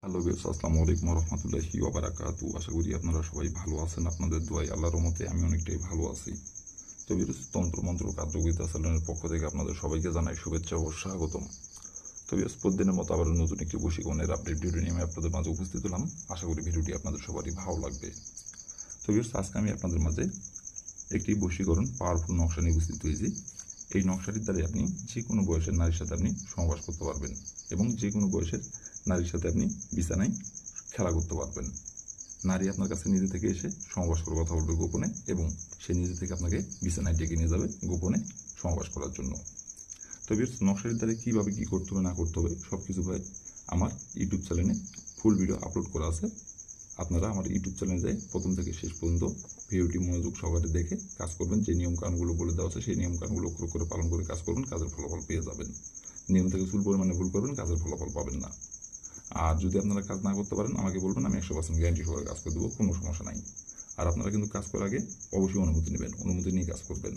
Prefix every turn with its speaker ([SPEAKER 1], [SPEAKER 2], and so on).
[SPEAKER 1] Hello viewers, আসসালামু আলাইকুম ওয়া রাহমাতুল্লাহি ওয়া বারাকাতুহু। আশা করি আপনারা সবাই ভালো আছেন। আপনাদের দোয়ায় আল্লাহর রহমতে আমি অনেকটাই ভালো আছি। তো ভিউয়ার্স, তন্ত্রমন্ত্র কার্যকরিতা চ্যানেলের পক্ষ থেকে আপনাদের সবাইকে জানাই শুভেচ্ছা ও স্বাগতম। তো ভিউয়ার্স, প্রতিদিনের মতো আবার নতুন একটি বশীকরণের আপডেট ভিডিও নিয়ে আমি আপনাদের মাঝে উপস্থিত হলাম। আশা করি ভিডিওটি আপনাদের সবারই ভালো লাগবে। তো ভিউয়ার্স, আজকে আমি আপনাদের মাঝে একটি বশীকরণ পাওয়ারফুল নকশা নিয়ে উপস্থিত হয়েছি। এই নকশাটির দ্বারা আপনি যে কোনো বয়সের নারীর সাথে আপনি সহবাস করতে পারবেন এবং যে কোনো বয়সের নারীর সাথে আপনি বিছানায় খেলা করতে পারবেন। নারী আপনার কাছে নিজে থেকে এসে সহবাস করে কথা বলবে গোপনে, এবং সে নিজে থেকে আপনাকে বিছানায় ডেকে নিয়ে যাবে গোপনে সহবাস করার জন্য। তো ভিউয়ার্স, নকশাটির দ্বারা কীভাবে কী করতে হবে না করতে হবে সব কিছু ভাই আমার ইউটিউব চ্যানেলে ফুল ভিডিও আপলোড করা আছে। আপনারা আমার ইউটিউব চ্যানেলে যাই প্রথম থেকে শেষ পর্যন্ত ভিডিওটি মনোযোগ সহকারে দেখে কাজ করবেন। যে নিয়মকানুনগুলো বলে দেওয়া আছে সেই নিয়মকানুনগুলো অক্ষর করে পালন করে কাজ করবেন, কাজের ফলাফল পেয়ে যাবেন। নিয়ম থেকে চুল পরিমাণে ভুল করবেন, কাজের ফলাফল পাবেন না। আর যদি আপনারা কাজ না করতে পারেন আমাকে বলবেন, আমি 100% গ্যারান্টি সহকারে কাজ করে দেবো, কোনো সমস্যা নাই। আর আপনারা কিন্তু কাজ করার আগে অবশ্যই অনুমতি নেবেন, অনুমতি নিয়ে কাজ করবেন।